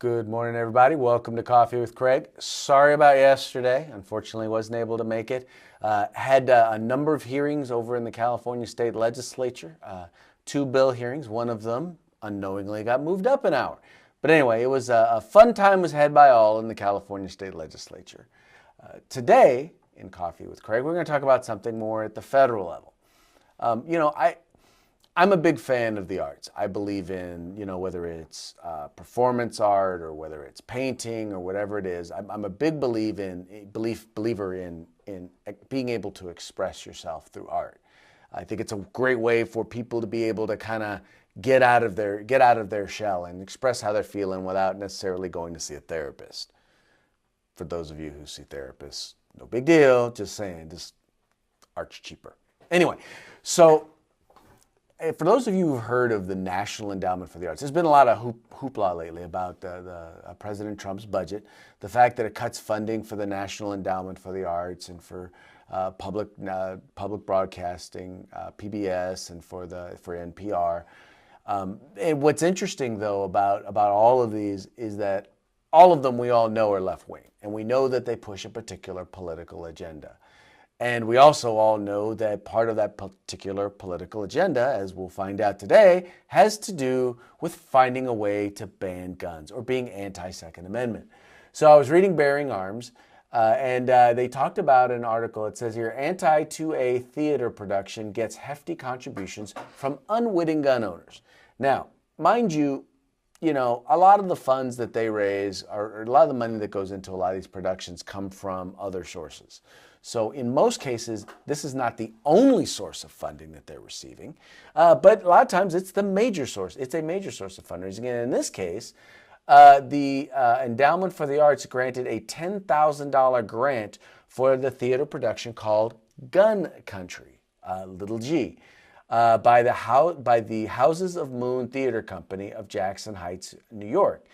Good morning, everybody. Welcome to Coffee with Craig. Sorry about yesterday. Unfortunately, wasn't able to make it. Had a number of hearings over in the California State Legislature. Two bill hearings. One of them unknowingly got moved up an hour. But anyway, it was a fun time was had by all in the California State Legislature. Today, in Coffee with Craig, we're going to talk about something more at the federal level. I'm a big fan of the arts. I believe in, whether it's performance art or whether it's painting or whatever it is. I'm a big believer in being able to express yourself through art. I think it's a great way for people to be able to kind of get out of their shell and express how they're feeling without necessarily going to see a therapist. For those of you who see therapists, no big deal. Just saying, just art's cheaper. Anyway, so for those of you who've heard of the National Endowment for the Arts, there's been a lot of hoopla lately about President Trump's budget, the fact that it cuts funding for the National Endowment for the Arts and for public broadcasting, PBS, and for NPR. And what's interesting, though, about all of these is that all of them we all know are left-wing, and we know that they push a particular political agenda. And we also all know that part of that particular political agenda, as we'll find out today, has to do with finding a way to ban guns or being anti-Second Amendment. So I was reading Bearing Arms, and they talked about an article. It says here, anti-2A theater production gets hefty contributions from unwitting gun owners. Now, mind you, a lot of the funds that they raise, or a lot of the money that goes into a lot of these productions come from other sources. So in most cases, this is not the only source of funding that they're receiving, but a lot of times it's the major source. It's a major source of fundraising. And in this case, the Endowment for the Arts granted a $10,000 grant for the theater production called Gun Country, little g, by the Houses of Moon Theater Company of Jackson Heights, New York.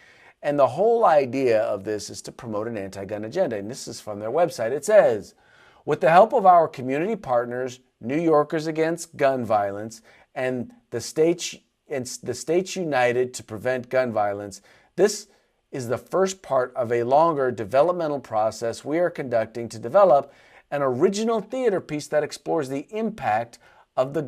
And the whole idea of this is to promote an anti-gun agenda. And this is from their website. It says, with the help of our community partners, New Yorkers Against Gun Violence, and the States United to Prevent Gun Violence, this is the first part of a longer developmental process we are conducting to develop an original theater piece that explores the impact of the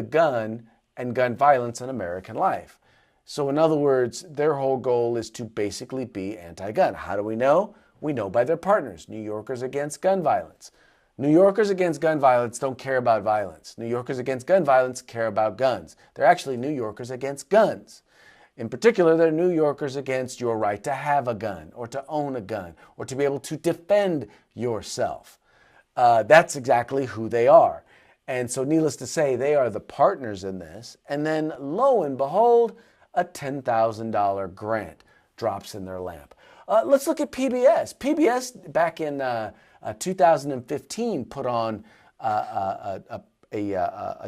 gun and gun violence on American life. So in other words, their whole goal is to basically be anti-gun. How do we know? We know by their partners, New Yorkers Against Gun Violence. New Yorkers Against Gun Violence don't care about violence. New Yorkers Against Gun Violence care about guns. They're actually New Yorkers Against Guns. In particular, they're New Yorkers against your right to have a gun or to own a gun or to be able to defend yourself. That's exactly who they are. And so needless to say, they are the partners in this. And then lo and behold, a $10,000 grant drops in their lap. Let's look at PBS. PBS back in 2015 put on a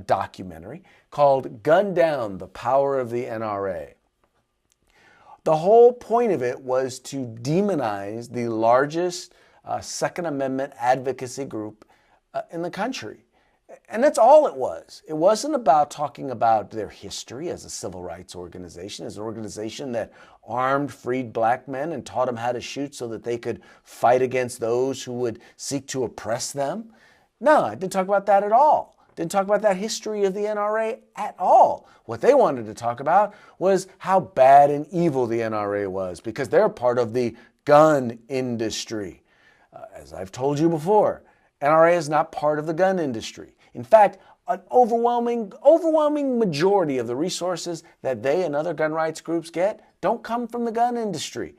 documentary called Gun Down, the Power of the NRA. The whole point of it was to demonize the largest Second Amendment advocacy group in the country. And that's all it was. It wasn't about talking about their history as a civil rights organization, as an organization that armed, freed black men and taught them how to shoot so that they could fight against those who would seek to oppress them. No, I didn't talk about that at all. Didn't talk about that history of the NRA at all. What they wanted to talk about was how bad and evil the NRA was because they're part of the gun industry. As I've told you before, NRA is not part of the gun industry. In fact, an overwhelming majority of the resources that they and other gun rights groups get don't come from the gun industry.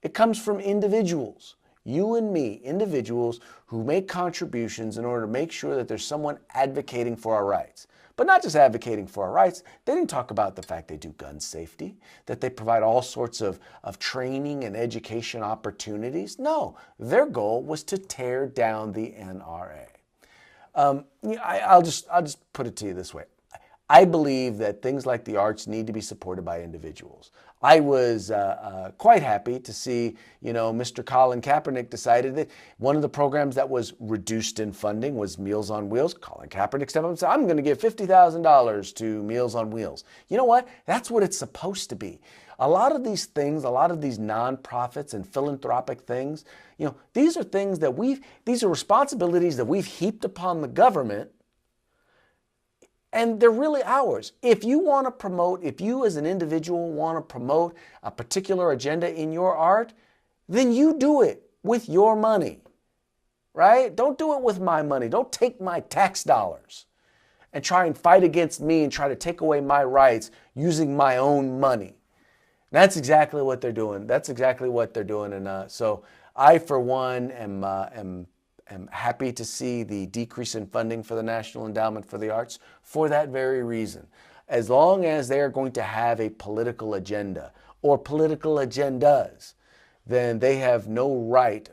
It comes from individuals, you and me, individuals who make contributions in order to make sure that there's someone advocating for our rights. But not just advocating for our rights, they didn't talk about the fact they do gun safety, that they provide all sorts of training and education opportunities. No, their goal was to tear down the NRA. I'll just put it to you this way. I believe that things like the arts need to be supported by individuals. I was quite happy to see, Mr. Colin Kaepernick decided that one of the programs that was reduced in funding was Meals on Wheels. Colin Kaepernick stepped up and said, I'm going to give $50,000 to Meals on Wheels. You know what? That's what it's supposed to be. A lot of these things, a lot of these nonprofits and philanthropic things, these are things that these are responsibilities that we've heaped upon the government. And they're really ours. If you as an individual want to promote a particular agenda in your art, then you do it with your money, right? Don't do it with my money. Don't take my tax dollars and try and fight against me and try to take away my rights using my own money. That's exactly what they're doing. And so I, for one, am happy to see the decrease in funding for the National Endowment for the Arts for that very reason. As long as they are going to have a political agenda or political agendas, then they have no right,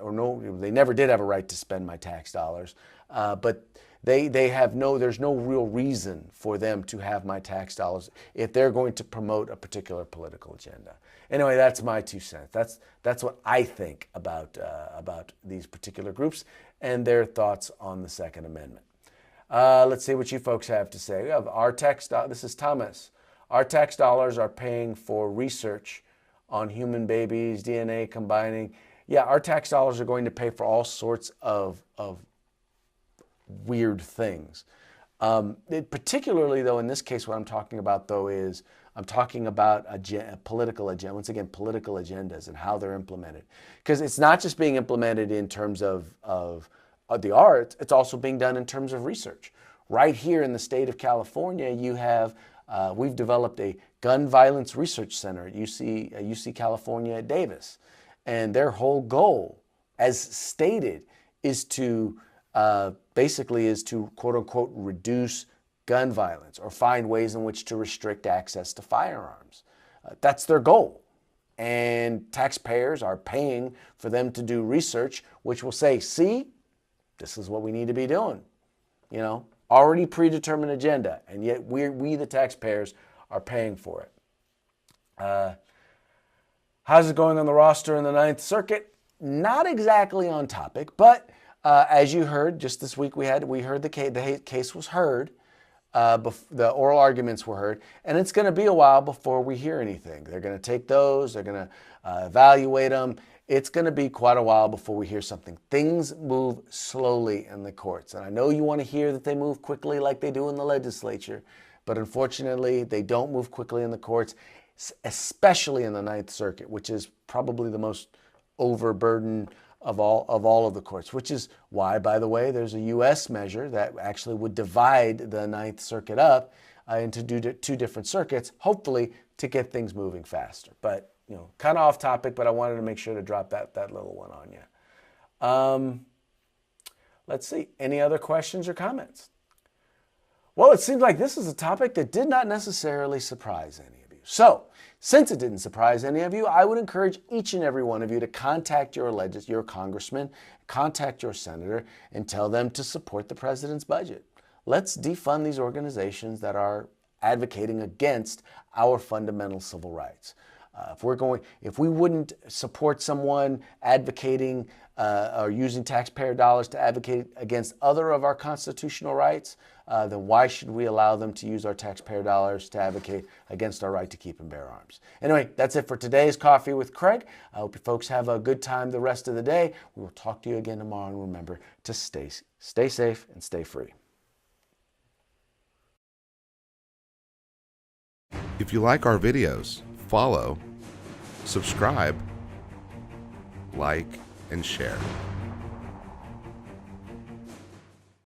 they never did have a right to spend my tax dollars, but there's no real reason for them to have my tax dollars if they're going to promote a particular political agenda. Anyway, that's my 2 cents. That's what I think about these particular groups and their thoughts on the Second Amendment. Let's see what you folks have to say. This is Thomas. Our tax dollars are paying for research on human babies, DNA combining. Yeah, our tax dollars are going to pay for all sorts of weird things. Particularly, though, in this case, what I'm talking about, though, is I'm talking about a political agenda. Once again, political agendas and how they're implemented. Because it's not just being implemented in terms of the arts, it's also being done in terms of research. Right here in the state of California, we've developed a gun violence research center at UC California at Davis. And their whole goal, as stated, is to quote unquote reduce gun violence or find ways in which to restrict access to firearms. That's their goal. And taxpayers are paying for them to do research, which will say, see, this is what we need to be doing. Already predetermined agenda, and yet we the taxpayers are paying for it. How's it going on the roster in the Ninth Circuit? Not exactly on topic, but as you heard, just this week we heard the case was heard. The oral arguments were heard, and it's going to be a while before we hear anything. They're going to take those, they're going to evaluate them. It's going to be quite a while before we hear something. Things move slowly in the courts, and I know you want to hear that they move quickly like they do in the legislature, but unfortunately, they don't move quickly in the courts, especially in the Ninth Circuit, which is probably the most overburdened of all of the courts, which is why, by the way, there's a U.S. measure that actually would divide the Ninth Circuit up into two different circuits, hopefully to get things moving faster. But, kind of off topic, but I wanted to make sure to drop that little one on you. Let's see, any other questions or comments? Well, it seems like this is a topic that did not necessarily surprise any of you. So, since it didn't surprise any of you, I would encourage each and every one of you to contact your congressman, contact your senator, and tell them to support the president's budget. Let's defund these organizations that are advocating against our fundamental civil rights. If we wouldn't support someone advocating or using taxpayer dollars to advocate against other of our constitutional rights, then why should we allow them to use our taxpayer dollars to advocate against our right to keep and bear arms? Anyway, that's it for today's Coffee with Craig. I hope you folks have a good time the rest of the day. We will talk to you again tomorrow, and remember to stay safe and stay free. If you like our videos, follow, subscribe, like, and share.